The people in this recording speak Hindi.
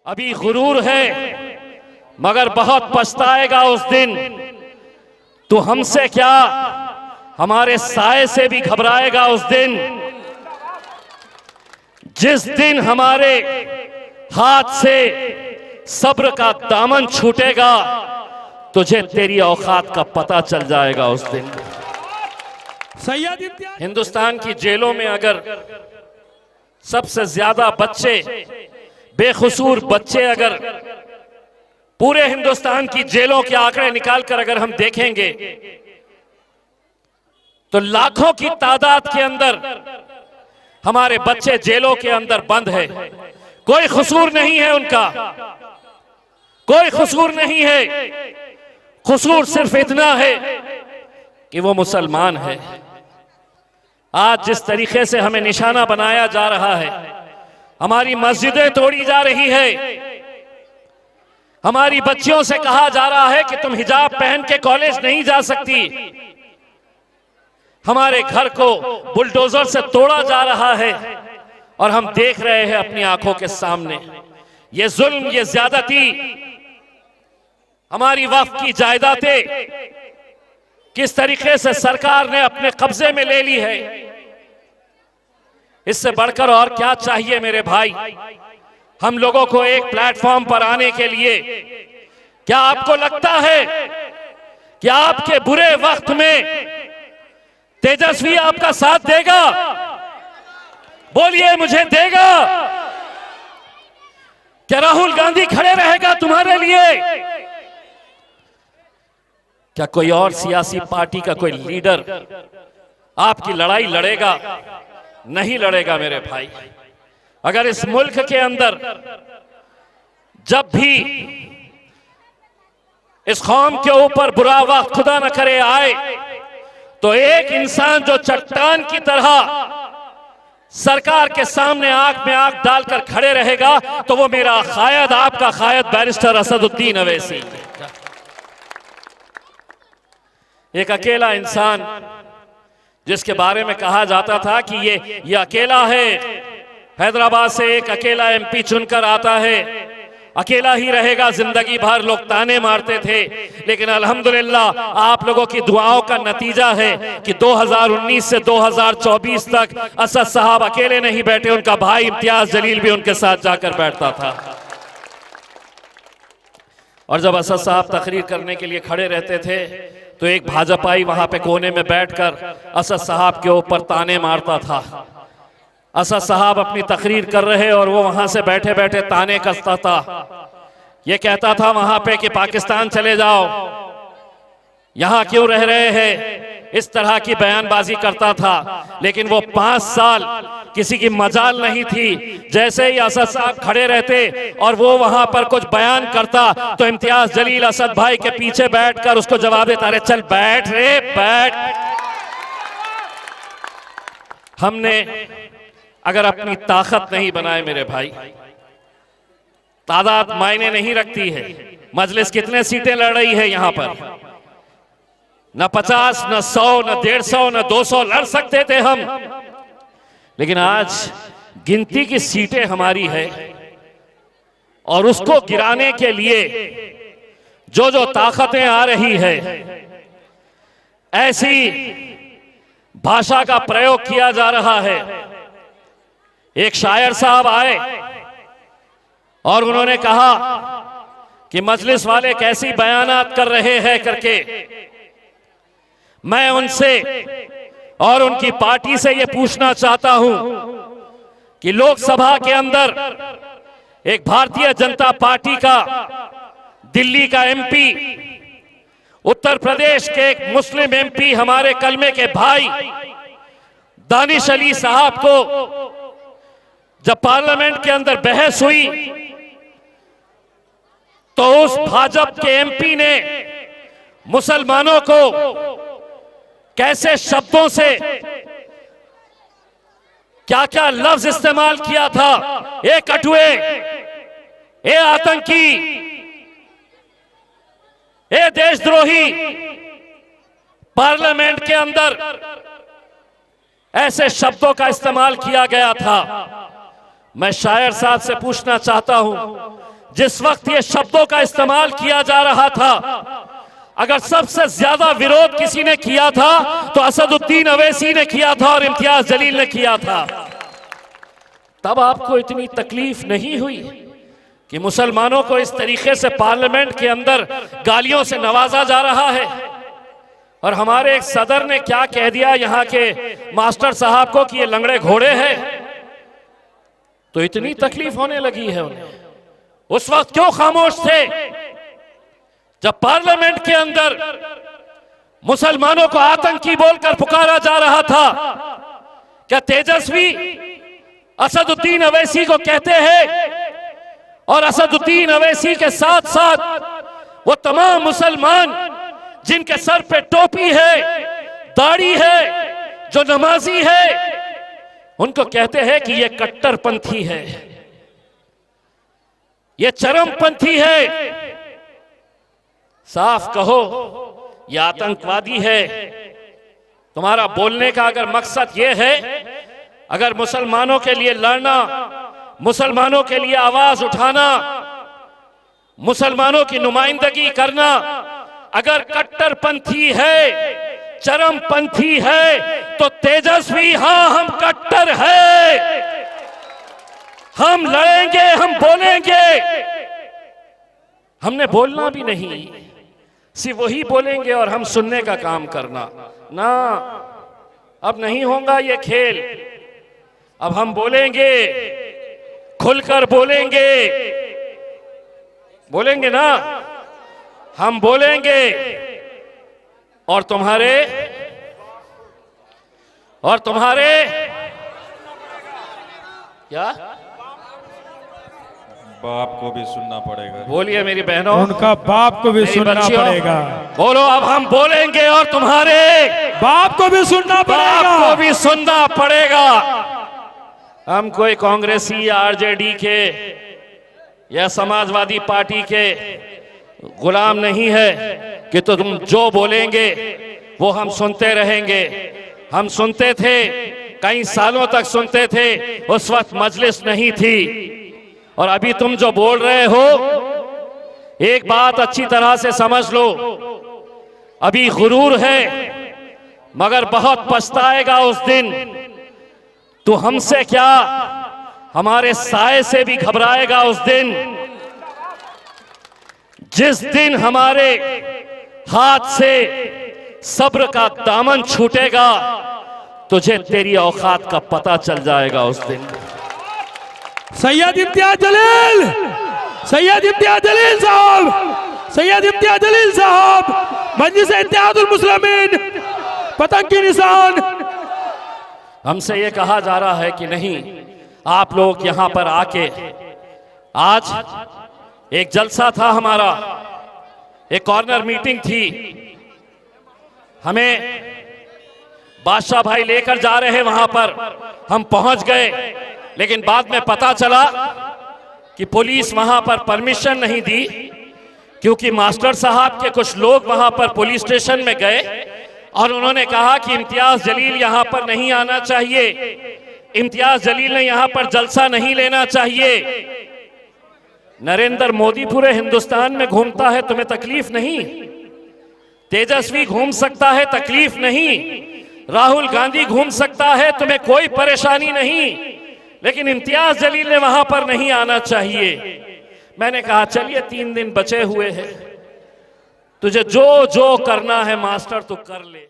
अभी गुरूर है मगर बहुत पछताएगा उस दिन। तू हमसे क्या हमारे साए से भी घबराएगा उस दिन। जिस दिन हमारे हाथ से सब्र का दामन छूटेगा तुझे तेरी औकात का पता चल जाएगा उस दिन। हिंदुस्तान की जेलों में अगर सबसे ज्यादा बच्चे, बेकसूर बच्चे, अगर पूरे हिंदुस्तान की जेलों के आंकड़े निकालकर अगर हम देखेंगे तो लाखों की तादाद के अंदर हमारे बच्चे जेलों के अंदर बंद है। कोई कसूर नहीं है उनका, कोई कसूर नहीं है। कसूर सिर्फ इतना है कि वो मुसलमान है। आज जिस तरीके से हमें निशाना बनाया जा रहा है, हमारी मस्जिदें तोड़ी जा रही है, हमारी बच्चियों से कहा जा रहा है कि तुम हिजाब पहन के कॉलेज नहीं जा सकती, हमारे घर को बुलडोजर से तोड़ा जा रहा है और हम देख रहे हैं अपनी आंखों के सामने। ये जुल्म, ये ज्यादती, हमारी वक्फ की जायदादें किस तरीके से सरकार ने अपने कब्जे में ले ली है। इससे बढ़कर और क्या चाहिए मेरे भाई हम लोगों को एक प्लेटफॉर्म पर आने के लिए? क्या आपको लगता है कि आपके बुरे वक्त में तेजस्वी आपका साथ देगा? बोलिए, मुझे देगा? क्या राहुल गांधी खड़े रहेगा तुम्हारे लिए? क्या कोई और सियासी पार्टी का कोई लीडर आपकी लड़ाई लड़ेगा? नहीं लड़ेगा मेरे भाई। अगर इस मुल्क के अंदर जब भी इस कौम के ऊपर बुरा वक्त खुदा न करे आए तो एक इंसान जो चट्टान की तरह सरकार के सामने आंख में आंख डालकर खड़े रहेगा तो वो मेरा कायद, आपका कायद बैरिस्टर असदुद्दीन अवैसी। एक अकेला इंसान जिसके बारे में कहा जाता था कि ये अकेला है, हैदराबाद से एक अकेला एमपी चुनकर आता है, अकेला ही रहेगा जिंदगी भर, लोग ताने मारते थे। लेकिन अल्हम्दुलिल्लाह आप लोगों की दुआओं का नतीजा है कि 2019 से 2024 तक असद साहब अकेले नहीं बैठे, उनका भाई इम्तियाज जलील भी उनके साथ जाकर बैठता था। और जब असद साहब तकरीर करने के लिए खड़े रहते थे तो एक भाजपाई वहां पे कोने में बैठकर असद साहब के ऊपर ताने मारता था। असद साहब अपनी तकरीर कर रहे और वो वहां से बैठे बैठे ताने कसता था। ये कहता था वहां पे कि पाकिस्तान चले जाओ, यहां क्यों रह रहे हैं, इस तरह की बयानबाजी करता था। लेकिन वो 5 साल किसी की मजाल नहीं थी। जैसे ही असद साहब खड़े रहते और वो वहां पर कुछ बयान करता तो इम्तियाज जलील असद भाई के पीछे बैठकर उसको जवाब देता, अरे चल बैठ रे बैठ। हमने अगर अपनी ताकत नहीं बनाए मेरे भाई, तादाद मायने नहीं रखती है। मजलिस कितने सीटें लड़ रही है यहां पर, न 50, न 100, न 150, न 200 लड़ सकते थे हम। लेकिन आज गिनती की सीटें हमारी है और उसको गिराने के लिए जो जो ताकतें आ रही है, ऐसी भाषा का प्रयोग किया जा रहा है। एक शायर साहब आए और उन्होंने कहा कि मजलिस वाले कैसी बयानात कर रहे हैं करके। मैं उनसे और उनकी पार्टी से यह पूछना चाहता हूं कि लोकसभा के अंदर एक भारतीय जनता पार्टी का दिल्ली का एमपी, उत्तर प्रदेश के एक मुस्लिम एमपी, हमारे कलमे के भाई दानिश अली साहब को जब पार्लियामेंट के अंदर बहस हुई तो उस भाजपा के एमपी ने मुसलमानों को कैसे शब्दों से क्या क्या लफ्ज इस्तेमाल किया था, ए कटुए, ए आतंकी, ए देशद्रोही। पार्लियामेंट के अंदर ऐसे शब्दों का इस्तेमाल किया गया था। मैं शायर साहब से पूछना चाहता हूं जिस वक्त ये शब्दों का इस्तेमाल किया जा रहा था, अगर सबसे ज्यादा विरोध किसी ने किया था तो असदुद्दीन अवैसी ने किया था और इम्तियाज जलील ने किया था। तब आपको इतनी तकलीफ नहीं हुई कि मुसलमानों को इस तरीके से पार्लियामेंट के अंदर गालियों से नवाजा जा रहा है। और हमारे एक सदर ने क्या कह दिया यहाँ के मास्टर साहब को कि ये लंगड़े घोड़े हैं, तो इतनी तकलीफ होने लगी है उन्हें। उस वक्त क्यों खामोश थे जब पार्लियामेंट के अंदर मुसलमानों को आतंकी बोलकर पुकारा जा रहा था? क्या तेजस्वी असदुद्दीन अवैसी को कहते हैं और असदुद्दीन अवैसी के साथ साथ वो तमाम मुसलमान जिनके सर पे टोपी है, दाढ़ी है, जो नमाजी है, उनको कहते हैं कि ये कट्टरपंथी है, ये चरमपंथी है? साफ कहो, ये आतंकवादी है। तुम्हारा बोलने का अगर मकसद ये है, अगर मुसलमानों के लिए लड़ना, मुसलमानों के लिए आवाज उठाना, मुसलमानों की नुमाइंदगी करना अगर कट्टरपंथी है, चरमपंथी है, तो तेजस्वी हाँ हम कट्टर है, हम लड़ेंगे, हम बोलेंगे। हमने बोलना भी नहीं, सिर्फ वही बोलेंगे और हम सुनने का काम करना ना। अब नहीं होगा ये खेल, अब हम बोलेंगे, खुलकर बोलेंगे, बोलेंगे ना, हम बोलेंगे। और तुम्हारे क्या बाप को भी सुनना पड़ेगा। बोलिए मेरी बहनों, उनका बाप को भी सुनना पड़ेगा। बोलो, अब हम बोलेंगे और तुम्हारे बाप को भी सुनना पड़ेगा, बाप को भी सुनना पड़ेगा। हम कोई कांग्रेसी या आरजेडी के या समाजवादी पार्टी के गुलाम नहीं है कि तो तुम जो बोलेंगे वो हम सुनते रहेंगे। हम सुनते थे, कई सालों तक सुनते थे, उस वक्त मजलिस नहीं थी। और अभी तुम जो बोल रहे हो, एक बात अच्छी तरह से समझ लो, अभी गुरूर है मगर बहुत पछताएगा उस दिन। तू हमसे क्या, हमारे साए से भी घबराएगा उस दिन। जिस दिन हमारे हाथ से सब्र का दामन छूटेगा, तुझे तेरी औकात का पता चल जाएगा उस दिन। सैयद इम्तियाज जलील, सैयद इम्तियाज जलील साहब, सैयद इम्तियाज जलील साहब, मजलिस इत्तेहादुल मुस्लिमीन, पतंग की निशान। हमसे ये कहा जा रहा है कि नहीं, आप लोग यहां पर आके, आज एक जलसा था हमारा, एक कॉर्नर मीटिंग थी, हमें बादशाह भाई लेकर जा रहे हैं वहां पर, हम पहुंच गए, लेकिन बाद में पता चला कि पुलिस वहां पर परमिशन नहीं दी, क्योंकि मास्टर साहब के कुछ लोग वहां पर पुलिस स्टेशन में गए और उन्होंने कहा कि इम्तियाज जलील यहां पर नहीं आना चाहिए, इम्तियाज जलील ने यहां पर जलसा नहीं लेना चाहिए। नरेंद्र मोदी पूरे हिंदुस्तान में घूमता है, तुम्हें तकलीफ नहीं? तेजस्वी घूम सकता है, तकलीफ नहीं? राहुल गांधी घूम सकता है, तुम्हें कोई परेशानी नहीं? लेकिन इम्तियाज जलील ने वहां पर नहीं आना चाहिए। मैंने कहा चलिए 3 दिन बचे हुए हैं, तुझे जो जो करना है मास्टर तू कर ले।